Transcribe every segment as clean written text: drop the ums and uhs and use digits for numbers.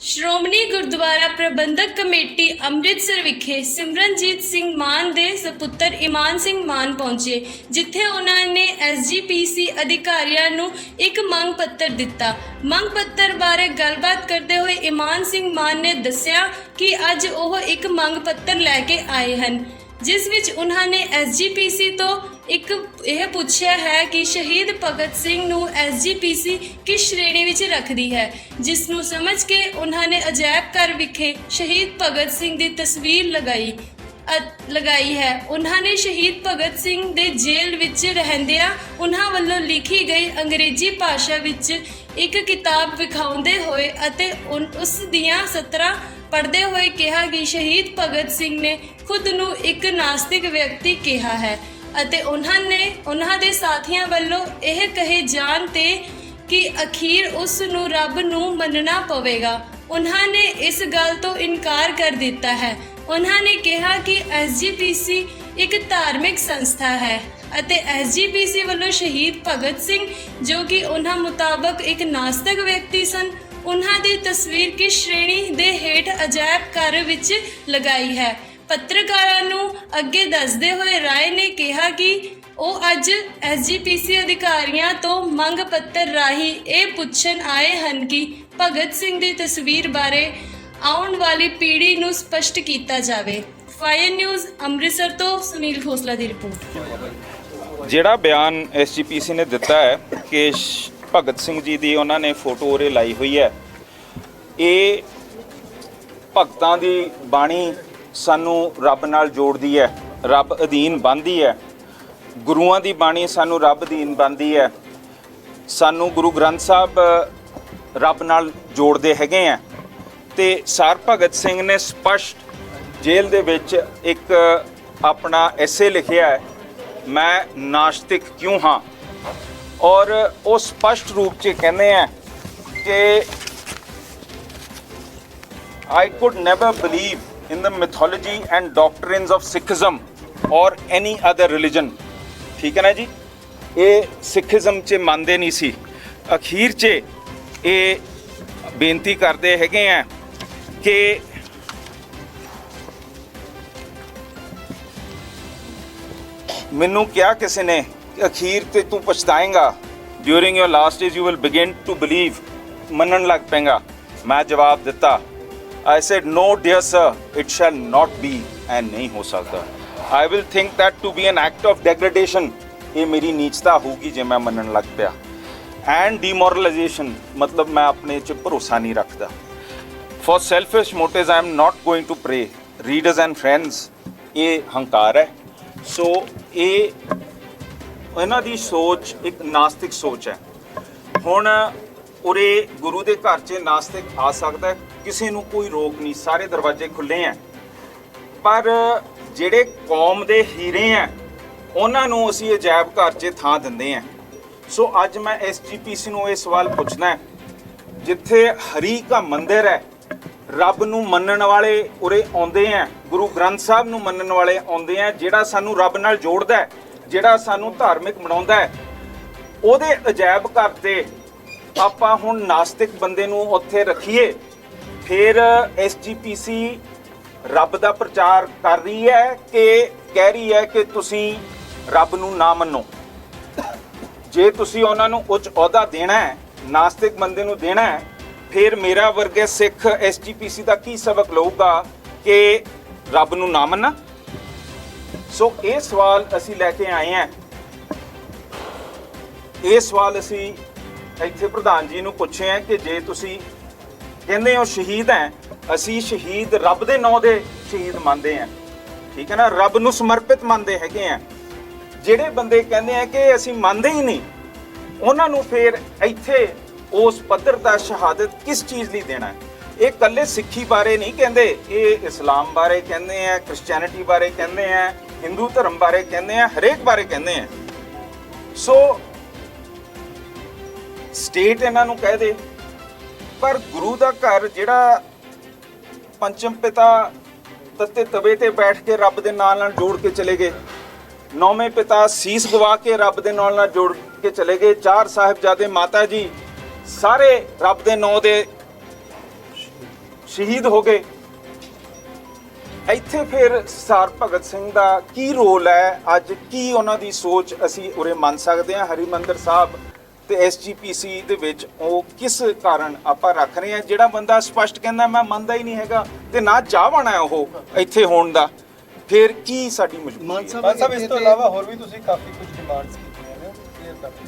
ਸ਼੍ਰੋਮਣੀ ਗੁਰਦੁਆਰਾ ਪ੍ਰਬੰਧਕ committee Amritsar ਵਿਖੇ ਸਿਮਰਨਜੀਤ ਸਿੰਘ ਮਾਨ ਦੇ ਸੁਪੁੱਤਰ ਇਮਾਨ ਸਿੰਘ ਮਾਨ ਪਹੁੰਚੇ, ਜਿੱਥੇ ਉਹਨਾਂ ਨੇ ਐਸਜੀਪੀਸੀ ਅਧਿਕਾਰੀਆਂ ਨੂੰ ਇੱਕ ਮੰਗ ਪੱਤਰ ਦਿੱਤਾ। ਮੰਗ ਪੱਤਰ ਬਾਰੇ ਗੱਲਬਾਤ ਕਰਦੇ ਹੋਏ ਇਮਾਨ ਸਿੰਘ ਮਾਨ ਨੇ ਦੱਸਿਆ ਕਿ ਅੱਜ ਉਹ ਇੱਕ ਮੰਗ ਪੱਤਰ ਲੈ ਕੇ ਆਏ ਹਨ, ਜਿਸ ਵਿੱਚ ਉਹਨਾਂ ਨੇ ਐਸਜੀਪੀਸੀ ਤੋਂ ਇੱਕ ਇਹ ਪੁੱਛਿਆ ਹੈ ਕਿ ਸ਼ਹੀਦ ਭਗਤ ਸਿੰਘ ਨੂੰ ਐਸਜੀਪੀਸੀ ਕਿਸ ਸ਼੍ਰੇਣੀ ਵਿੱਚ ਰੱਖਦੀ ਹੈ, ਜਿਸ ਨੂੰ ਸਮਝ ਕੇ ਉਹਨਾਂ ਨੇ ਅਜਾਇਬ ਘਰ ਵਿਖੇ ਸ਼ਹੀਦ ਭਗਤ ਸਿੰਘ ਦੀ ਤਸਵੀਰ ਲਗਾਈ ਹੈ। ਉਹਨਾਂ ਨੇ ਸ਼ਹੀਦ ਭਗਤ ਸਿੰਘ ਦੇ ਜੇਲ੍ਹ ਵਿੱਚ ਰਹਿੰਦਿਆਂ ਉਹਨਾਂ ਵੱਲੋਂ ਲਿਖੀ ਗਈ ਅੰਗਰੇਜ਼ੀ ਭਾਸ਼ਾ ਵਿੱਚ ਇੱਕ ਕਿਤਾਬ ਵਿਖਾਉਂਦੇ ਹੋਏ ਅਤੇ ਉਸ ਦੀਆਂ ਸਤਰਾਂ ਪੜ੍ਹਦੇ ਹੋਏ ਕਿਹਾ ਕਿ ਸ਼ਹੀਦ ਭਗਤ ਸਿੰਘ ਨੇ ਖੁਦ ਨੂੰ ਇੱਕ ਨਾਸਤਿਕ ਵਿਅਕਤੀ ਕਿਹਾ ਹੈ ਅਤੇ ਉਹਨਾਂ ਦੇ ਸਾਥੀਆਂ ਵੱਲੋਂ ਇਹ ਕਹੇ ਜਾਣ ਤੇ ਕਿ ਅਖੀਰ ਉਸ ਨੂੰ ਰੱਬ ਨੂੰ ਮੰਨਣਾ ਪਵੇਗਾ। ਉਹਨਾਂ ਨੇ ਇਸ ਗੱਲ ਤੋਂ ਇਨਕਾਰ ਕਰ ਦਿੱਤਾ ਹੈ। ਉਹਨਾਂ ਨੇ ਕਿਹਾ ਕਿ ਐਸਜੀਪੀਸੀ ਇੱਕ ਧਾਰਮਿਕ ਸੰਸਥਾ ਹੈ ਅਤੇ ਐਸਜੀਪੀਸੀ ਵੱਲੋਂ ਸ਼ਹੀਦ ਭਗਤ ਸਿੰਘ, ਜੋ ਕਿ ਉਹਨਾਂ ਮੁਤਾਬਕ ਇੱਕ ਨਾਸਤਿਕ ਵਿਅਕਤੀ ਸਨ, ਉਹਨਾਂ ਦੀ ਤਸਵੀਰ ਕਿਸ ਸ਼੍ਰੇਣੀ ਦੇ ਹੇਠ ਅਜਾਇਬ ਘਰ ਵਿੱਚ ਲਗਾਈ ਹੈ। ਪੱਤਰਕਾਰਾਂ ਨੂੰ ਅੱਗੇ ਦੱਸਦੇ ਹੋਏ ਰਾਏ ਨੇ ਕਿਹਾ ਕਿ ਉਹ ਅੱਜ ਐਸਜੀਪੀਸੀ ਅਧਿਕਾਰੀਆਂ ਤੋਂ ਮੰਗ ਪੱਤਰ ਰਾਹੀਂ ਇਹ ਪੁੱਛਣ ਆਏ ਹਨ ਕਿ ਭਗਤ ਸਿੰਘ ਦੀ ਤਸਵੀਰ ਬਾਰੇ ਆਉਣ ਵਾਲੀ ਪੀੜ੍ਹੀ ਨੂੰ ਸਪਸ਼ਟ ਕੀਤਾ ਜਾਵੇ। ਫਾਇਰ ਨਿਊਜ਼ ਅੰਮ੍ਰਿਤਸਰ ਤੋਂ ਸੁਨੀਲ ਖੋਸਲਾ ਦੀ ਰਿਪੋਰਟ। ਜਿਹੜਾ ਬਿਆਨ ਐਸਜੀਪੀਸੀ ਨੇ ਦਿੱਤਾ ਹੈ ਕਿ ਭਗਤ ਸਿੰਘ ਜੀ ਦੀ ਉਹਨਾਂ ਨੇ ਫੋਟੋ ਉਰੇ ਲਾਈ ਹੋਈ ਹੈ, ਇਹ ਭਗਤਾਂ ਦੀ ਬਾਣੀ ਸਾਨੂੰ ਰੱਬ ਨਾਲ ਜੋੜਦੀ ਹੈ, ਰੱਬ ਅਧੀਨ ਬੰਨ੍ਹਦੀ ਹੈ। ਗੁਰੂਆਂ ਦੀ ਬਾਣੀ ਸਾਨੂੰ ਰੱਬ ਅਧੀਨ ਬੰਨ੍ਹਦੀ ਹੈ। ਸਾਨੂੰ ਗੁਰੂ ਗ੍ਰੰਥ ਸਾਹਿਬ ਰੱਬ ਨਾਲ ਜੋੜਦੇ ਹੈਗੇ ਆ। ਤੇ ਸਰ ਭਗਤ ਸਿੰਘ ਨੇ ਸਪਸ਼ਟ ਜੇਲ੍ਹ ਦੇ ਵਿੱਚ ਇੱਕ ਆਪਣਾ ਐਸੇ ਲਿਖਿਆ ਹੈ, ਮੈਂ ਨਾਸਤਿਕ ਕਿਉਂ ਹਾਂ, ਔਰ ਉਹ ਸਪਸ਼ਟ ਰੂਪ 'ਚ ਕਹਿੰਦੇ ਆ ਕਿ I could never believe in the mythology and doctrines of Sikhism or any other religion। ਠੀਕ ਹੈ ਨਾ ਜੀ, ਇਹ ਸਿੱਖੀਜ਼ਮ 'ਚ ਮੰਨਦੇ ਨਹੀਂ ਸੀ। ਅਖੀਰ 'ਚ ਇਹ ਬੇਨਤੀ ਕਰਦੇ ਹੈਗੇ ਆ ਕਿ ਮੈਨੂੰ ਕਿਹਾ ਕਿਸੇ ਨੇ ਅਖੀਰ ਤੇ ਤੂੰ ਪਛਤਾਏਂਗਾ, during your last days you will begin to believe, ਮੰਨਣ ਲੱਗ ਪਏਗਾ। ਮੈਂ ਜਵਾਬ ਦਿੱਤਾ, I said, no dear sir, it shall not be, and नहीं हो सकता। I will think that to be an act of degradation, ये मेरी नीचता होगी जे मैं मनन लग पिया। And demoralization, मतलब मैं अपने च भरोसा नहीं रखता। For selfish motives, I am not going to pray। Readers and friends, ये हंकार है। So ये ਇਹਨਾਂ ਦੀ ਸੋਚ ਇੱਕ ਨਾਸਤਿਕ ਸੋਚ ਹੈ। ਹੁਣ ਉਰੇ ਗੁਰੂ ਦੇ ਘਰ 'ਚ ਨਾਸਤਿਕ ਆ ਸਕਦਾ ਹੈ, ਕਿਸੇ ਨੂੰ ਕੋਈ ਰੋਕ ਨਹੀਂ, ਸਾਰੇ ਦਰਵਾਜ਼ੇ ਖੁੱਲ੍ਹੇ ਹੈ। ਪਰ ਜਿਹੜੇ ਕੌਮ ਦੇ ਹੀਰੇ ਹੈ ਉਹਨਾਂ ਨੂੰ ਅਸੀਂ ਅਜਾਇਬ ਘਰ 'ਚ ਥਾਂ ਦਿੰਦੇ ਹਾਂ। ਸੋ ਅੱਜ ਮੈਂ ਐਸਜੀਪੀਸੀ ਨੂੰ ਇਹ ਸਵਾਲ ਪੁੱਛਣਾ ਹੈ, ਜਿੱਥੇ ਹਰੀ ਕਾ ਮੰਦਿਰ ਹੈ, ਰੱਬ ਨੂੰ ਮੰਨਣ ਵਾਲੇ ਉਰੇ ਆਉਂਦੇ ਹੈ, ਗੁਰੂ ਗ੍ਰੰਥ ਸਾਹਿਬ ਨੂੰ ਮੰਨਣ ਵਾਲੇ ਆਉਂਦੇ ਹੈ, ਜਿਹੜਾ ਸਾਨੂੰ ਰੱਬ ਨਾਲ ਜੋੜਦਾ ਹੈ, ਜਿਹੜਾ ਸਾਨੂੰ ਧਾਰਮਿਕ ਬਣਾਉਂਦਾ ਹੈ, ਉਹਦੇ ਅਜਾਇਬ ਘਰ 'ਤੇ ਆਪਾਂ ਹੁਣ ਨਾਸਤਿਕ ਬੰਦੇ ਨੂੰ ਉੱਥੇ ਰੱਖੀਏ। ਫਿਰ ਐਸਜੀਪੀਸੀ ਰੱਬ ਦਾ ਪ੍ਰਚਾਰ ਕਰ ਰਹੀ ਹੈ ਕਿ ਕਹਿ ਰਹੀ ਹੈ ਕਿ ਤੁਸੀਂ ਰੱਬ ਨੂੰ ਨਾ ਮੰਨੋ। ਜੇ ਤੁਸੀਂ ਉਹਨਾਂ ਨੂੰ ਉੱਚ ਅਹੁਦਾ ਦੇਣਾ ਹੈ, ਨਾਸਤਿਕ ਬੰਦੇ ਨੂੰ ਦੇਣਾ ਹੈ, ਫਿਰ ਮੇਰਾ ਵਰਗੇ ਸਿੱਖ ਐਸਜੀਪੀਸੀ ਦਾ ਕੀ ਸਬਕ ਲਊਗਾ ਕਿ ਰੱਬ ਨੂੰ ਨਾ ਮੰਨਣਾ। ਸੋ ਇਹ ਸਵਾਲ ਅਸੀਂ ਲੈ ਕੇ ਆਏ ਹਾਂ। ਇਹ ਸਵਾਲ ਅਸੀਂ ਇੱਥੇ ਪ੍ਰਧਾਨ ਜੀ ਨੂੰ ਪੁੱਛੇ ਹੈ ਕਿ ਜੇ ਤੁਸੀਂ ਕਹਿੰਦੇ ਹੋ ਸ਼ਹੀਦ ਹੈ, ਅਸੀਂ ਸ਼ਹੀਦ ਰੱਬ ਦੇ ਨਾਂ ਦੇ ਸ਼ਹੀਦ ਮੰਨਦੇ ਹਾਂ, ਠੀਕ ਹੈ ਨਾ, ਰੱਬ ਨੂੰ ਸਮਰਪਿਤ ਮੰਨਦੇ ਹੈਗੇ ਆ। ਜਿਹੜੇ ਬੰਦੇ ਕਹਿੰਦੇ ਆ ਕਿ ਅਸੀਂ ਮੰਨਦੇ ਹੀ ਨਹੀਂ, ਉਹਨਾਂ ਨੂੰ ਫਿਰ ਇੱਥੇ ਉਸ ਪੱਧਰ ਦਾ ਸ਼ਹਾਦਤ ਕਿਸ ਚੀਜ਼ ਲਈ ਦੇਣਾ ਹੈ? ਇਹ ਇਕੱਲੇ ਸਿੱਖੀ ਬਾਰੇ ਨਹੀਂ ਕਹਿੰਦੇ, ਇਹ ਇਸਲਾਮ ਬਾਰੇ ਕਹਿੰਦੇ ਆ, ਕ੍ਰਿਸਚੈਨਿਟੀ ਬਾਰੇ ਕਹਿੰਦੇ ਆ, ਹਿੰਦੂ ਧਰਮ ਬਾਰੇ ਕਹਿੰਦੇ ਆ, ਹਰੇਕ ਬਾਰੇ ਕਹਿੰਦੇ ਆ। ਸੋ ਸਟੇਟ ਇਹਨਾਂ ਨੂੰ ਕਹਿ ਦੇ, ਪਰ ਗੁਰੂ ਦਾ ਘਰ ਜਿਹੜਾ ਪੰਚਮ ਪਿਤਾ ਤੱਤੇ ਤਵੇ ਤੇ ਬੈਠ ਕੇ ਰੱਬ ਦੇ ਨਾਲ ਜੋੜ ਕੇ ਚਲੇ ਗਏ, ਨੌਵੇਂ ਪਿਤਾ ਸੀਸ ਗਵਾ ਕੇ ਰੱਬ ਦੇ ਨਾਲ ਜੋੜ ਕੇ ਚਲੇ ਗਏ, ਚਾਰ ਸਾਹਿਬਜ਼ਾਦੇ ਮਾਤਾ ਜੀ ਸਾਰੇ ਰੱਬ ਦੇ ਨਾਂ ਦੇ ਸ਼ਹੀਦ ਹੋ ਗਏ। ਇੱਥੇ ਫਿਰ ਸਰਦਾਰ ਭਗਤ ਸਿੰਘ ਦਾ ਕੀ ਰੋਲ ਹੈ, ਅੱਜ ਕੀ ਉਹਨਾਂ ਦੀ ਸੋਚ ਅਸੀਂ ਉਰੇ ਮੰਨ ਸਕਦੇ ਹਾਂ। ਹਰਿਮੰਦਰ ਸਾਹਿਬ ਤੇ ਐਸਜੀਪੀਸੀ ਦੇ ਵਿੱਚ ਉਹ ਕਿਸ ਕਾਰਨ ਆਪਾਂ ਰੱਖ ਰਹੇ ਹਾਂ। ਜਿਹੜਾ ਬੰਦਾ ਸਪਸ਼ਟ ਕਹਿੰਦਾ ਮੈਂ ਮੰਨਦਾ ਹੀ ਨਹੀਂ ਹੈਗਾ ਤੇ ਨਾ ਚਾਹਵਾਨਾ ਹੈ ਉਹ ਇੱਥੇ ਹੋਣ ਦਾ, ਫਿਰ ਕੀ ਸਾਡੀ ਮਜਬੂਰੀ ਮਾਨ ਹੈ? ਸਾਹਿਬ ਇਸ ਤੋਂ ਇਲਾਵਾ ਹੋਰ ਵੀ ਤੁਸੀਂ ਕਾਫੀ ਕੁਝ ਡਿਮਾਂਡਸ ਕੀਤੀਆਂ ਨੇ, ਕਲੀਅਰ ਕਰ ਦਿਓ।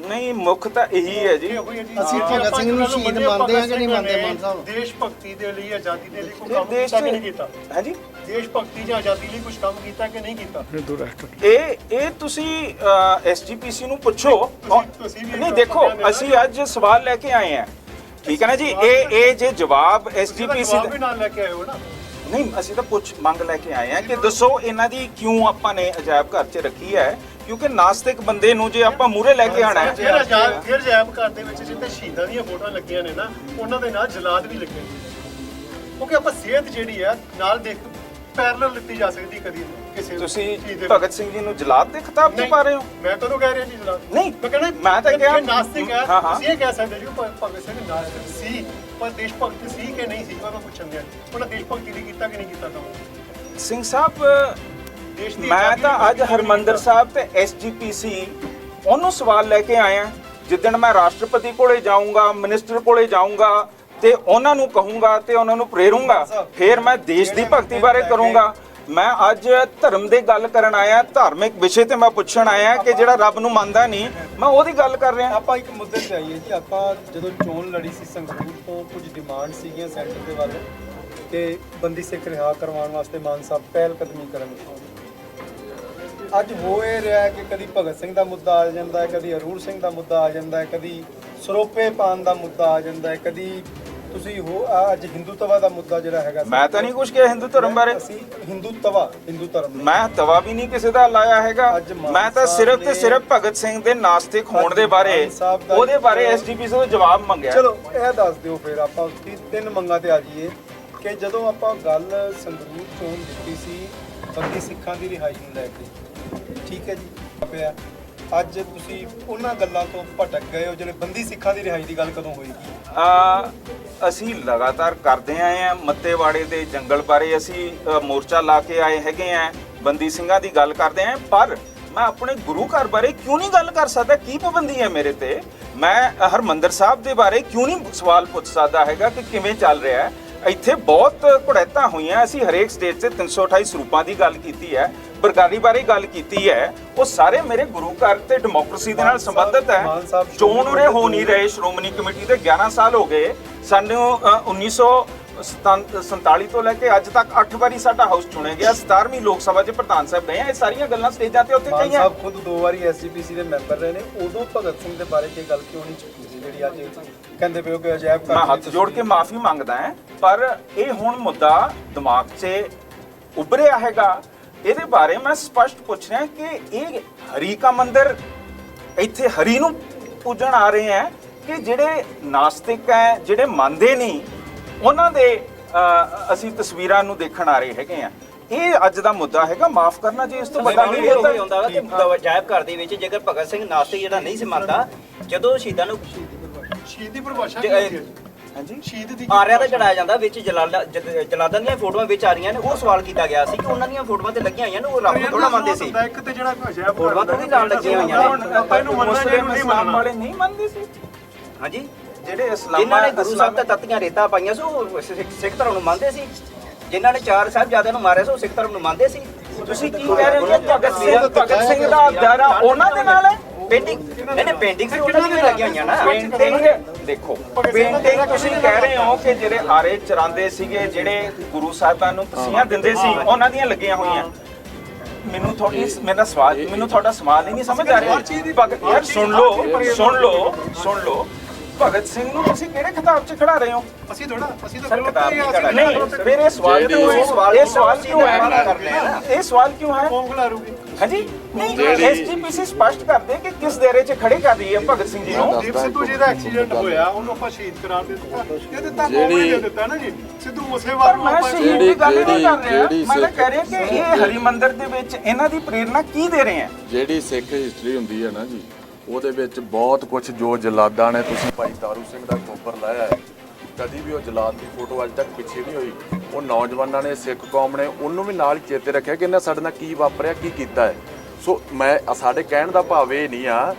ਨਹੀਂ, ਮੁੱਖ ਤਾਂ ਇਹੀ ਹੈ ਜੀ। ਅਸੀਂ ਭਗਤ ਸਿੰਘ ਨੂੰ ਸ਼ਹੀਦ ਮੰਨਦੇ ਹਾਂ ਕਿ ਨਹੀਂ ਮੰਨਦੇ ਮਾਨ ਸਾਹਿਬ? ਦੇਸ਼ ਭਗਤੀ ਦੇ ਲਈ, ਆਜ਼ਾਦੀ ਦੇ ਲਈ ਕੋਈ ਕੰਮ ਦੇਸ਼ ਕੀਤਾ ਕਿ ਨਹੀਂ ਕੀਤਾ? ਹਾਂਜੀ, ਦੇਸ਼ ਭਗਤੀ ਜਾਂ ਆਜ਼ਾਦੀ ਲਈ ਕੁਝ ਕੰਮ ਕੀਤਾ ਕਿ ਨਹੀਂ ਕੀਤਾ? ਇਹ ਤੁਸੀਂ ਐਸਜੀਪੀਸੀ ਨੂੰ ਪੁੱਛੋ। ਤੁਸੀਂ ਵੀ ਨਹੀਂ ਦੇਖੋ, ਅਸੀਂ ਅੱਜ ਸਵਾਲ ਲੈ ਕੇ ਆਏ ਹਾਂ, ਠੀਕ ਹੈ ਨਾ ਜੀ। ਇਹ ਜੇ ਜਵਾਬ ਐਸਜੀਪੀਸੀ ਜਵਾਬ ਵੀ ਨਾਲ ਲੈ ਕੇ ਆਏ ਹੋ ਨਾ। ਨਹੀਂ, ਅਸੀਂ ਤਾਂ ਪੁੱਛ ਮੰਗ ਲੈ ਕੇ ਆਏ ਹਾਂ ਕਿ ਦੱਸੋ ਇਹਨਾਂ ਦੀ ਕਿਉਂ ਆਪਾਂ ਨੇ ਅਜਾਇਬ ਘਰ 'ਚ ਰੱਖੀ ਹੈ। ਕਿਉਂਕਿ ਨਾਸਤਿਕ ਬੰਦੇ ਨੂੰ ਜੇ ਆਪਾਂ ਮੂਹਰੇ ਲੈ ਕੇ ਆਣਾ ਹੈ, ਫਿਰ ਅਜਾਇਬ ਘਰ ਦੇ ਵਿੱਚ ਜਿੱਥੇ ਸ਼ਹੀਦਾਂ ਦੀਆਂ ਫੋਟੋਆਂ ਲੱਗੀਆਂ ਨੇ ਨਾ, ਉਹਨਾਂ ਦੇ ਨਾਲ ਜਲਾਦ ਵੀ ਲੱਗੇ ਨੇ। ਕਿਉਂਕਿ ਆਪਾਂ ਸਿਹਤ ਜਿਹੜੀ ਹੈ ਨਾਲ ਦੇਖ ਪੈਰਲਲ ਲਿੱਤੀ ਜਾ ਸਕਦੀ ਕਦੀ ਕਿਸੇ ਤੁਸੀਂ ਚੀਜ਼ ਦੇ ਭਗਤ ਸਿੰਘ ਜੀ ਨੂੰ ਜਲਾਦ ਦੇ ਖਿਤਾਬ 'ਚ ਪਾ ਰਹੇ ਹੋ। ਮੈਂ ਕਦੋਂ ਕਹਿ ਰਿਹਾ ਜੀ ਜਲਾਦ? ਨਹੀਂ, ਮੈਂ ਕਹਿੰਦਾ ਮੈਂ ਤਾਂ ਕਿਹਾ ਨਾਸਤਿਕ ਹੈ। ਹਾਂ, ਹਾਂ। ਤੁਸੀਂ ਇਹ ਕਹਿ ਸਕਦੇ ਜੀ ਭਗਤ ਸਿੰਘ ਨਾਸਤਿਕ ਸੀ, ਪਰ ਦੇਸ਼ ਭਗਤ ਸੀ ਕਿ ਨਹੀਂ ਸੀ, ਮੈਂ ਪੁੱਛਣ ਦਿਆਂ ਉਹਨਾਂ ਦੇਸ਼ ਭਗਤੀ ਲਈ ਕੀਤਾ ਕਿ ਨਹੀਂ ਕੀਤਾ ਕੰਮ ਸਿੰਘ ਸਾਹਿਬ। ਦੇਸ਼ ਦੀ ਮੈਂ ਆਜ਼ਾਦੀ ਤਾਂ ਲਈ ਅੱਜ ਹਰਮੰਦਰ ਸਾਹਿਬ ਤੇ ਐਸਜੀਪੀਸੀ ਉਹਨੂੰ ਸਵਾਲ ਲੈ ਕੇ ਆਇਆ। ਜਿੱਦਣ ਮੈਂ ਰਾਸ਼ਟਰਪਤੀ ਕੋਲੇ ਜਾਊਂਗਾ, ਮਿਨਿਸਟਰ ਕੋਲੇ ਜਾਊਂਗਾ ਤੇ ਉਹਨਾਂ ਨੂੰ ਕਹੂੰਗਾ ਤੇ ਉਹਨਾਂ ਨੂੰ ਪ੍ਰੇਰੂੰਗਾ, ਫਿਰ ਮੈਂ ਦੇਸ਼ ਦੀ ਭਗਤੀ ਬਾਰੇ ਕਰੂੰਗਾ। ਮੈਂ ਅੱਜ ਧਰਮ ਦੀ ਗੱਲ ਕਰਨ ਆਇਆ, ਧਾਰਮਿਕ ਵਿਸ਼ੇ ਤੇ ਮੈਂ ਪੁੱਛਣ ਆਇਆ ਕਿ ਜਿਹੜਾ ਰੱਬ ਨੂੰ ਮੰਨਦਾ ਨਹੀਂ, ਮੈਂ ਉਹਦੀ ਗੱਲ ਕਰ ਰਿਹਾ। ਆਪਾਂ ਇੱਕ ਮੁੱਦੇ ਤੇ ਆਈਏ ਜੀ। ਆਪਾਂ ਜਦੋਂ ਚੋਣ ਲੜੀ ਸੀ ਸੰਗਰੂਰ ਤੋਂ, ਕੁਝ ਡਿਮਾਂਡ ਸੀਗੀਆਂ ਸੈਂਟਰ ਦੇ ਵੱਲ ਕਿ ਬੰਦੀ ਸਿੱਖ ਰਿਹਾ ਕਰਵਾਉਣ ਵਾਸਤੇ ਮਾਨ ਸਾਹਿਬ ਪਹਿਲ ਕਦਮੀ ਕਰਨਗੇ। ਅੱਜ ਹੋ ਇਹ ਰਿਹਾ ਕਿ ਕਦੀ ਭਗਤ ਸਿੰਘ ਦਾ ਮੁੱਦਾ ਆ ਜਾਂਦਾ ਹੈ, ਕਦੀ ਅਰੂਰ ਸਿੰਘ ਦਾ ਮੁੱਦਾ ਆ ਜਾਂਦਾ ਹੈ, ਕਦੀ ਸਰੋਪੇ ਪਾਨ ਦਾ ਮੁੱਦਾ ਆ ਜਾਂਦਾ ਹੈ, ਕਦੀ ਤੁਸੀਂ ਅੱਜ ਹਿੰਦੂਤਵਾ ਦਾ ਮੁੱਦਾ ਜਿਹੜਾ ਹੈਗਾ। ਮੈਂ ਤਾਂ ਨਹੀਂ ਕੁਝ ਕਿਹਾ ਹਿੰਦੂ ਧਰਮ ਬਾਰੇ। ਅਸੀਂ ਹਿੰਦੂ ਧਰਮ ਮੈਂ ਤਵਾ ਵੀ ਨਹੀਂ ਕਿਸੇ ਦਾ ਲਾਇਆ ਹੈਗਾ। ਮੈਂ ਤਾਂ ਸਿਰਫ ਤੇ ਸਿਰਫ ਭਗਤ ਸਿੰਘ ਦੇ ਨਾਸਤਿਕ ਹੋਣ ਦੇ ਬਾਰੇ, ਉਹਦੇ ਬਾਰੇ ਐਸਜੀਪੀਸੀ ਤੋਂ ਜਵਾਬ ਮੰਗਿਆ। ਚਲੋ ਇਹ ਦੱਸ ਦਿਓ, ਫਿਰ ਆਪਾਂ ਉਸਦੀ ਤਿੰਨ ਮੰਗਾਂ ਤੇ ਆ ਜਾਈਏ ਕਿ ਜਦੋਂ ਆਪਾਂ ਗੱਲ ਸੰਗਰੂਰ ਚੋਣ ਦਿੱਤੀ ਸੀ ਬੰਦੀ ਸਿੱਖਾਂ ਦੀ ਰਿਹਾਈ ਨੂੰ ਲੈ ਕੇ, ਠੀਕ ਹੈ ਜੀ, ਪਿਆ ਅੱਜ ਤੁਸੀਂ ਉਹਨਾਂ ਗੱਲਾਂ ਤੋਂ ਭਟਕ ਗਏ ਹੋ ਜਿਹੜੇ ਬੰਦੀ ਸਿੱਖਾਂ ਦੀ ਰਿਹਾਈ ਦੀ ਗੱਲ ਕਦੋਂ ਹੋਏਗੀ? ਅਸੀਂ ਲਗਾਤਾਰ ਕਰਦੇ ਆਏ ਹਾਂ। ਮੱਤੇਵਾੜੇ ਦੇ ਜੰਗਲ ਬਾਰੇ ਅਸੀਂ ਮੋਰਚਾ ਲਾ ਕੇ ਆਏ ਹੈਗੇ ਆ, ਬੰਦੀ ਸਿੰਘਾਂ ਦੀ ਗੱਲ ਕਰਦੇ ਆਂ। ਪਰ ਮੈਂ ਆਪਣੇ ਗੁਰੂ ਘਰ ਬਾਰੇ ਕਿਉਂ ਨਹੀਂ ਗੱਲ ਕਰ ਸਕਦਾ? ਕੀ ਪਾਬੰਦੀ ਹੈ ਮੇਰੇ ਤੇ? ਮੈਂ ਹਰਮੰਦਰ ਸਾਹਿਬ ਦੇ ਬਾਰੇ ਕਿਉਂ ਨਹੀਂ ਸਵਾਲ ਪੁੱਛ ਸਕਦਾ ਹੈਗਾ ਕਿ ਕਿਵੇਂ ਚੱਲ ਰਿਹਾ ਹੈ? ਇੱਥੇ ਬਹੁਤ ਘੁੜੈਤਾਂ ਹੋਈਆਂ। ਅਸੀਂ ਹਰੇਕ ਸਟੇਟ 'ਤੇ 328 ਸਰੂਪਾਂ ਦੀ ਗੱਲ ਕੀਤੀ ਹੈ, ਬਰਗਾੜੀ ਬਾਰੇ ਗੱਲ ਕੀਤੀ ਹੈ। ਉਹ ਸਾਰੇ ਮੇਰੇ ਗੁਰੂ ਘਰ ਤੇ ਡੈਮੋਕ੍ਰੇਸੀ ਦੇ ਨਾਲ ਸੰਬੰਧਿਤ ਹੈ। ਚੋਣ ਉਰੇ ਹੋ ਨਹੀਂ ਰਹੇ। ਸ਼੍ਰੋਮਣੀ ਕਮੇਟੀ ਦੇ 11 ਸਾਲ ਹੋ ਗਏ ਸਾਨੂੰ। 1947 ਤੋਂ ਲੈ ਕੇ ਅੱਜ ਤੱਕ 8 ਵਾਰੀ ਸਾਡਾ ਹਾਊਸ ਚੁਣਿਆ ਗਿਆ। 17ਵੀਂ ਲੋਕ ਸਭਾ 'ਚ ਪ੍ਰਧਾਨ ਸਾਹਿਬ ਗਏ ਆ। ਇਹ ਸਾਰੀਆਂ ਗੱਲਾਂ ਸਟੇਜਾਂ ਤੇ ਉੱਥੇ ਮਾਨ ਕਹੀਆਂ। ਸਾਹਿਬ ਖੁਦ 2 ਵਾਰੀ ਐਸਜੀਪੀਸੀ ਦੇ ਮੈਂਬਰ ਰਹੇ ਨੇ, ਉਦੋਂ ਭਗਤ ਸਿੰਘ ਦੇ ਬਾਰੇ ਕੀ ਗੱਲ ਕਿਉਂ ਨਹੀਂ ਚੁੱਕੀ ਸੀ ਜਿਹੜੀ ਅੱਜ ਕਹਿੰਦੇ ਪਏ ਹੋ ਕਿ ਅਜਾਇਬ ਘਰ? ਮੈਂ ਹੱਥ ਜੋੜ ਕੇ ਮਾਫੀ ਮੰਗਦਾ ਹਾਂ, ਪਰ ਇਹ ਹੁਣ ਮੁੱਦਾ ਦਿਮਾਗ 'ਚ ਉੱਭਰਿਆ ਹੈਗਾ। ਇਹਦੇ ਬਾਰੇ ਮੈਂ ਸਪਸ਼ਟ ਪੁੱਛ ਰਿਹਾ ਕਿ ਇਹ ਹਰੀ ਕਾ ਮੰਦਿਰ, ਇੱਥੇ ਹਰੀ ਨੂੰ ਪੂਜਣ ਆ ਰਹੇ ਹੈ ਕਿ ਜਿਹੜੇ ਨਾਸਤਿਕ ਹੈ, ਜਿਹੜੇ ਮੰਨਦੇ ਨਹੀਂ, ਉਹਨਾਂ ਦੇ ਅਸੀਂ ਤਸਵੀਰਾਂ ਨੂੰ ਦੇਖਣ ਆ ਰਹੇ ਹੈਗੇ ਆ। ਇਹ ਅੱਜ ਦਾ ਮੁੱਦਾ ਹੈਗਾ। ਮਾਫ ਕਰਨਾ ਜੀ, ਇਸ ਤੋਂ ਵੱਡਾ ਨਹੀਂ ਹੁੰਦਾ ਵਾ ਕਿ ਅਜਾਇਬ ਘਰ ਦੇ ਵਿੱਚ ਜੇਕਰ ਭਗਤ ਸਿੰਘ ਨਾਸਤਿਕ ਜਿਹੜਾ ਨਹੀਂ ਸੀ ਮੰਨਦਾ, ਜਦੋਂ ਸ਼ਹੀਦਾਂ ਨੂੰ ਸ਼ਹੀਦ ਦੀ ਪਰਿਭਾਸ਼ਾ ਕੀ ਹੁੰਦੀ ਹੈ? ਹਾਂਜੀ, ਸ਼ਹੀਦ ਦੀ ਆਰਿਆਂ ਦਾ ਚੜਾਇਆ ਜਾਂਦਾ, ਵਿੱਚ ਜਲਾਦਾਂ ਦੀਆਂ ਫੋਟੋਆਂ ਵਿੱਚ ਆ ਰਹੀਆਂ ਨੇ। ਉਹ ਸਵਾਲ ਕੀਤਾ ਗਿਆ ਸੀ ਕਿ ਉਹਨਾਂ ਦੀਆਂ ਫੋਟੋਆਂ ਤੇ ਲੱਗੀਆਂ ਹੋਈਆਂ ਨੇ, ਉਹ ਰੱਬ ਨੂੰ ਥੋੜਾ ਮੰਨਦੇ ਸੀ। ਇੱਕ ਤੇ ਜਿਹੜਾ ਅਜਾਇਬ ਫੋਟੋਆਂ ਤਾਂ ਨਹੀਂ ਨਾਲ ਲੱਗੀਆਂ ਹੋਈਆਂ ਨੇ। ਆਪਾਂ ਇਹਨੂੰ ਮੰਨਣਾ ਜਾਂ ਨਹੀਂ ਇਸਲਾਮ ਮੰਨਣਾ? ਵਾਲੇ ਨਹੀਂ ਮੰਨਦੇ ਸੀ। ਹਾਂਜੀ, ਜਿਹੜੇ ਇਸਲਾਮ ਜਿਨ੍ਹਾਂ ਨੇ ਗੁਰੂ ਸਾਹਿਬ ਤੇ ਤੱਤੀਆਂ ਰੇਤਾਂ ਪਾਈਆਂ ਸੀ ਉਹ ਸਿੱਖ ਧਰਮ ਨੂੰ ਮੰਨਦੇ ਸੀ। ਜਿਨ੍ਹਾਂ ਨੇ 4 ਸਾਹਿਬਜ਼ਾਦਿਆਂ ਨੂੰ ਮਾਰਿਆ ਸੀ ਉਹ ਸਿੱਖ ਧਰਮ ਨੂੰ ਮੰਨਦੇ ਸੀ। ਤੁਸੀਂ ਕੀ ਕਹਿ ਰਹੇ ਹੋ ਕਿ ਭਗਤ ਸਿੰਘ ਦਾ ਦਾਇਰਾ ਉਹਨਾਂ ਦੇ ਨਾਲ ਹੈ? ਪੇਂਟਿੰਗ ਨਹੀਂ ਪੇਂਟਿੰਗ ਸੀ ਉਹਨਾਂ ਦੀਆਂ ਲੱਗੀਆਂ ਹੋਈਆਂ ਨਾ। ਪੇਂਟਿੰਗ ਦੇਖੋ, ਪੇਂਟਿੰਗ ਤੁਸੀਂ ਕਹਿ ਰਹੇ ਹੋ ਕਿ ਜਿਹੜੇ ਆਰੇ ਚਰਾਂਦੇ ਸੀਗੇ, ਜਿਹੜੇ ਗੁਰੂ ਸਾਹਿਬਾਂ ਨੂੰ ਤਸੀਹਾਂ ਦਿੰਦੇ ਸੀ, ਉਹਨਾਂ ਦੀਆਂ ਲੱਗੀਆਂ ਹੋਈਆਂ। ਮੈਨੂੰ ਤੁਹਾਡਾ ਸਵਾਲ ਹੀ ਨਹੀਂ ਸਮਝ ਆ ਰਿਹਾ। ਯਾਰ ਸੁਣ ਲਓ ਭਗਤ ਸਿੰਘ ਨੂੰ ਤੁਸੀਂ ਕਿਹੜੇ ਖਿਤਾਬ 'ਚ ਖੜਾ ਰਹੇ ਹੋ? ਅਸੀਂ ਤਾਂ ਸਰ ਖਿਤਾਬ ਨਹੀਂ ਖੜਾ। ਨਹੀਂ, ਫਿਰ ਇਹ ਸਵਾਲ ਕਿਉਂ ਹੈ? ਇਹ ਸਵਾਲ ਕਿਉਂ ਹੈ? ਕੋਂਗਲਾਰੂਗੀ ਹਾਂਜੀ, ਨਹੀਂ, ਐਸਜੀਪੀਸੀ ਸਪਸ਼ਟ ਕਰਦੇ ਕਿ ਕਿਸ ਦਾਇਰੇ 'ਚ ਖੜੇ ਕਰ ਰਹੀ ਹੈ ਭਗਤ ਸਿੰਘ ਜੀ ਨੂੰ। ਦੀਪ ਸਿੱਧੂ ਜੀ ਦਾ ਐਕਸੀਡੈਂਟ ਹੋਇਆ, ਉਹਨੂੰ ਆਪਾਂ ਸ਼ਹੀਦ ਕਰਾਰ ਦਿੱਤਾ। ਇਹ ਦਿੱਤਾ ਕੋਂਗਲੇ ਦੇ ਦਿੱਤਾ ਨਾ ਜੀ। ਸਿੱਧੂ ਮੂਸੇਵਾਲ ਨੂੰ ਮੈਂ ਆਪਾਂ ਸ਼ਹੀਦ ਦੀ ਗੱਲ ਨਹੀਂ ਕਰ ਰਿਹਾ। ਮੈਂ ਤਾਂ ਕਹਿ ਰਿਹਾ ਕਿ ਇਹ ਹਰਿਮੰਦਰ ਦੇ ਵਿੱਚ ਇਹਨਾਂ ਦੀ ਪ੍ਰੇਰਣਾ ਕੀ ਦੇ ਰਹੇ ਆ? ਜਿਹੜੀ ਸਿੱਖ ਹਿਸਟਰੀ ਹੁੰਦੀ ਹੈ ਨਾ ਜੀ, ਉਹਦੇ ਵਿੱਚ ਬਹੁਤ ਕੁਝ ਜੋ ਜਲਾਦਾਂ ਨੇ, ਤੁਸੀਂ ਭਾਈ ਦਾਰੂ ਸਿੰਘ ਦਾ ਖੋਪਰ ਲਾਇਆ ਹੈ, ਕਦੀ ਵੀ ਉਹ ਜਲਾਦ ਦੀ ਫੋਟੋ ਅੱਜ ਤੱਕ ਪਿੱਛੇ ਨਹੀਂ ਹੋਈ। ਉਹ ਨੌਜਵਾਨਾਂ ਨੇ, ਸਿੱਖ ਕੌਮ ਨੇ ਉਹਨੂੰ ਵੀ ਨਾਲ ਚੇਤੇ ਰੱਖਿਆ ਕਿ ਇਹਨੇ ਸਾਡੇ ਨਾਲ ਕੀ ਵਾਪਰਿਆ, ਕੀ ਕੀਤਾ ਹੈ। ਸੋ ਸਾਡੇ ਕਹਿਣ ਦਾ ਭਾਵ ਇਹ ਨਹੀਂ ਆ,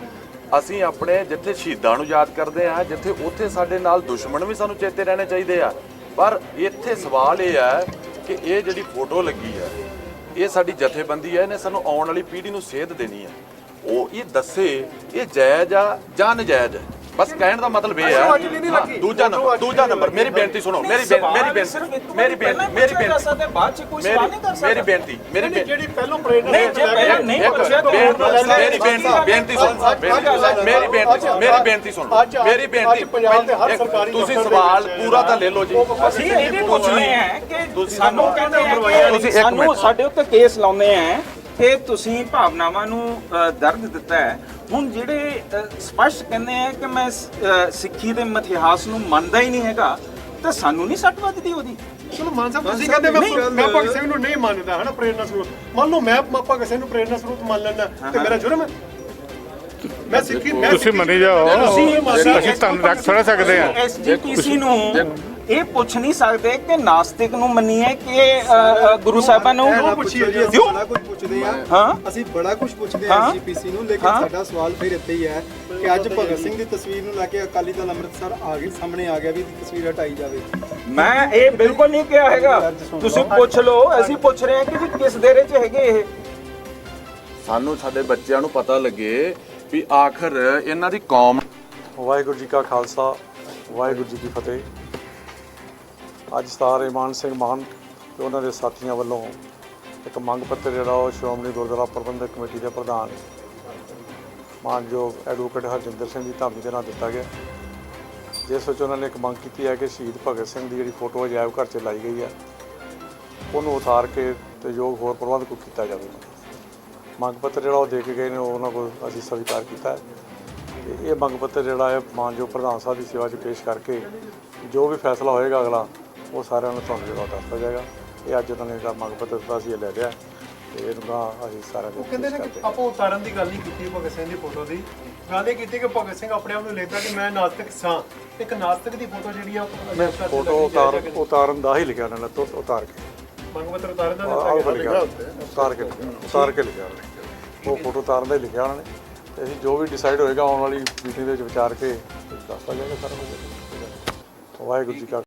ਅਸੀਂ ਆਪਣੇ ਜਿੱਥੇ ਸ਼ਹੀਦਾਂ ਨੂੰ ਯਾਦ ਕਰਦੇ ਆ, ਜਿੱਥੇ ਉੱਥੇ ਸਾਡੇ ਨਾਲ ਦੁਸ਼ਮਣ ਵੀ ਸਾਨੂੰ ਚੇਤੇ ਰਹਿਣੇ ਚਾਹੀਦੇ ਆ। ਪਰ ਇੱਥੇ ਸਵਾਲ ਇਹ ਹੈ ਕਿ ਇਹ ਜਿਹੜੀ ਫੋਟੋ ਲੱਗੀ ਹੈ, ਇਹ ਸਾਡੀ ਜਥੇਬੰਦੀ ਹੈ, ਇਹਨੇ ਸਾਨੂੰ ਆਉਣ ਵਾਲੀ ਪੀੜ੍ਹੀ ਨੂੰ ਸੇਧ ਦੇਣੀ ਹੈ। ਉਹ ਇਹ ਦੱਸੇ ਇਹ ਜਾਇਜ਼ ਆ ਜਾਂ ਨਜਾਇਜ਼ ਹੈ। ਬਸ ਕਹਿਣ ਦਾ ਮਤਲਬ ਇਹ ਹੈ। ਦੂਜਾ ਨੰਬਰ ਮੇਰੀ ਬੇਨਤੀ ਸੁਣੋ, ਮੇਰੀ ਬੇਨਤੀ ਜਿਹੜੀ ਪਹਿਲੋਂ ਪ੍ਰੇਰਣਾ ਮੇਰੀ ਬੇਨਤੀ ਤੁਸੀਂ ਸਵਾਲ ਪੂਰਾ ਤਾਂ ਲੈ ਲਓ ਜੀ। ਅਸੀਂ ਇਹ ਵੀ ਪੁੱਛਦੇ ਆ ਕਿ ਸਾਨੂੰ ਕਹਿੰਦੇ ਆ ਕਿ ਸਾਨੂੰ ਸਾਡੇ ਉੱਤੇ ਕੇਸ ਲਾਉਂਦੇ ਆ ਕਿ ਤੁਸੀਂ ਭਾਵਨਾਵਾਂ ਨੂੰ ਦਰਦ ਦਿੱਤਾ ਹੈ। ਹੁਣ ਜਿਹੜੇ ਸਪਸ਼ਟ ਕਹਿੰਦੇ ਆ ਕਿ ਮੈਂ ਸਿੱਖੀ ਦੇ ਇਤਿਹਾਸ ਨੂੰ ਮੰਨਦਾ ਹੀ ਨਹੀਂ ਹੈਗਾ, ਤਾਂ ਸਾਨੂੰ ਨਹੀਂ ਸੱਟ ਵੱਜਦੀ ਉਹਦੀ। ਚਲੋ ਮਾਨ ਸਾਹਿਬ ਤੁਸੀਂ ਕਹਿੰਦੇ ਮੈਂ ਭਗਤ ਸਿੰਘ ਨੂੰ ਨਹੀਂ ਮੰਨਦਾ ਹਨਾ ਪ੍ਰੇਰਨਾ ਸਰੋਤ। ਮੰਨ ਲਓ ਮੈਂ ਭਗਤ ਸਿੰਘ ਨੂੰ ਪ੍ਰੇਰਨਾ ਸਰੋਤ ਮੰਨ ਲੈਂਦਾ ਤੇ ਮੇਰਾ ਜੁਰਮ ਹੈ। ਮੈਂ ਸਿੱਖੀ ਤੁਸੀਂ ਮੰਨੀ ਜਾਓ, ਅਸੀਂ ਤੁਹਾਨੂੰ ਰੱਖ ਥੋੜਾ ਸਕਦੇ ਆ। ਐਸਜੀਪੀਸੀ ਨੂੰ ਇਹ ਪੁੱਛ ਨਹੀਂ ਸਕਦੇ ਕਿ ਨਾਸਤਿਕ ਨੂੰ ਮੰਨੀਏ ਕਿ ਗੁਰੂ ਸਾਹਿਬਾਨ ਨੂੰ ਪੁੱਛੀਏ ਜੀ, ਅਸੀਂ ਬੜਾ ਕੁਝ ਪੁੱਛਦੇ ਆ। ਹਾਂ ਅਸੀਂ ਬੜਾ ਕੁਝ ਪੁੱਛਦੇ ਆ ਐਸਜੀਪੀਸੀ ਨੂੰ, ਲੇਕਿਨ ਸਾਡਾ ਸਵਾਲ ਫਿਰ ਇੱਥੇ ਹੀ ਹੈ ਕਿ ਅੱਜ ਭਗਤ ਸਿੰਘ ਦੀ ਤਸਵੀਰ ਨੂੰ ਲੈ ਕੇ ਅਕਾਲੀ ਦਲ ਅੰਮ੍ਰਿਤਸਰ ਸਾਹਮਣੇ ਆ ਗਿਆ ਵੀ ਇਹਦੀ ਤਸਵੀਰ ਹਟਾਈ ਜਾਵੇ। ਮੈਂ ਇਹ ਬਿਲਕੁਲ ਨਹੀਂ ਕਿਹਾ ਹੈਗਾ, ਤੁਸੀਂ ਪੁੱਛ ਲਓ। ਅਸੀਂ ਪੁੱਛ ਰਹੇ ਹਾਂ ਕਿ ਵੀ ਕਿਸ ਦੇਰੇ 'ਚ ਹੈਗੇ ਇਹ। ਸਾਨੂੰ ਸਾਡੇ ਬੱਚਿਆਂ ਨੂੰ ਪਤਾ ਲੱਗੇ ਵੀ ਆਖਰ ਇਹਨਾਂ ਦੀ ਕੌਮ। ਵਾਹਿਗੁਰੂ ਜੀ ਕਾ ਖਾਲਸਾ, ਵਾਹਿਗੁਰੂ ਜੀ ਕੀ ਫਤਿਹ। ਅੱਜ ਸਰਦਾਰ ਇਮਾਨ ਸਿੰਘ ਮਾਨ ਤੇ ਉਹਨਾਂ ਦੇ ਸਾਥੀਆਂ ਵੱਲੋਂ ਇੱਕ ਮੰਗ ਪੱਤਰ ਜਿਹੜਾ ਉਹ ਸ਼੍ਰੋਮਣੀ ਗੁਰਦੁਆਰਾ ਪ੍ਰਬੰਧਕ ਕਮੇਟੀ ਦੇ ਪ੍ਰਧਾਨ ਮਾਨਯੋਗ ਐਡਵੋਕੇਟ ਹਰਜਿੰਦਰ ਸਿੰਘ ਦੀ ਧਾਮੀ ਦੇ ਨਾਲ ਦਿੱਤਾ ਗਿਆ, ਜਿਸ ਵਿੱਚ ਉਹਨਾਂ ਨੇ ਇੱਕ ਮੰਗ ਕੀਤੀ ਹੈ ਕਿ ਸ਼ਹੀਦ ਭਗਤ ਸਿੰਘ ਦੀ ਜਿਹੜੀ ਫੋਟੋ ਅਜਾਇਬ ਘਰ 'ਚ ਲਾਈ ਗਈ ਹੈ ਉਹਨੂੰ ਉਤਾਰ ਕੇ ਤੇ ਯੋਗ ਹੋਰ ਪ੍ਰਬੰਧ ਕੋਈ ਕੀਤਾ ਜਾਵੇ। ਮੰਗ ਪੱਤਰ ਜਿਹੜਾ ਉਹ ਦੇ ਕੇ ਗਏ ਨੇ, ਉਹ ਉਹਨਾਂ ਕੋਲ ਅਸੀਂ ਸਵੀਕਾਰ ਕੀਤਾ ਹੈ। ਤੇ ਇਹ ਮੰਗ ਪੱਤਰ ਜਿਹੜਾ ਹੈ ਮਾਨਯੋਗ ਪ੍ਰਧਾਨ ਸਾਹਿਬ ਦੀ ਸੇਵਾ 'ਚ ਪੇਸ਼ ਕਰਕੇ ਜੋ ਵੀ ਫੈਸਲਾ ਹੋਏਗਾ ਅਗਲਾ ਉਹ ਸਾਰਿਆਂ ਨੂੰ ਤੁਹਾਨੂੰ ਜਿਹੜਾ ਦੱਸਦਾ ਜਾਏਗਾ। ਇਹ ਅੱਜ ਉਹਨਾਂ ਨੇ ਜਿਹੜਾ ਮੰਗ ਪੱਤਰ ਦਿੱਤਾ ਅਸੀਂ ਇਹ ਲੈ ਲਿਆ ਤੇ ਇਹਨੂੰ ਅਸੀਂ ਸਾਰਿਆਂ ਨੂੰ ਕਹਿੰਦੇ ਨੇ ਕਿ ਆਪਾਂ ਉਤਾਰਨ ਦੀ ਗੱਲ ਨਹੀਂ ਕੀਤੀ ਭਗਤ ਸਿੰਘ ਦੀ ਫੋਟੋ ਦੀ। ਗੱਲ ਇਹ ਕੀਤੀ ਕਿ ਭਗਤ ਸਿੰਘ ਆਪਣੇ ਆਪ ਨੂੰ ਲੈਂਦਾ ਕਿ ਮੈਂ ਨਾਸਤਿਕ ਸਾਂ। ਇੱਕ ਨਾਸਤਿਕ ਦੀ ਫੋਟੋ ਜਿਹੜੀ ਆ ਫੋਟੋ ਉਤਾਰਨ ਦਾ ਹੀ ਲਿਖਿਆ ਉਹਨਾਂ ਨੇ, ਉਤਾਰ ਕੇ ਮੰਗ ਪੱਤਰ ਉਤਾਰਨ ਦਾ ਉਤਾਰ ਕੇ ਲਿਖਿਆ ਉਹ ਫੋਟੋ ਉਤਾਰਨ ਦਾ ਹੀ ਲਿਖਿਆ ਉਹਨਾਂ ਨੇ। ਤੇ ਅਸੀਂ ਜੋ ਵੀ ਡਿਸਾਈਡ ਹੋਏਗਾ ਆਉਣ ਵਾਲੀ ਮੀਟਿੰਗ ਦੇ ਵਿੱਚ ਵਿਚਾਰ ਕੇ ਦੱਸਦਾ ਜਾਏਗਾ ਸਾਰਾ ਕੁਝ। ਵਾਹਿਗੁਰੂ ਜੀ ਕਾ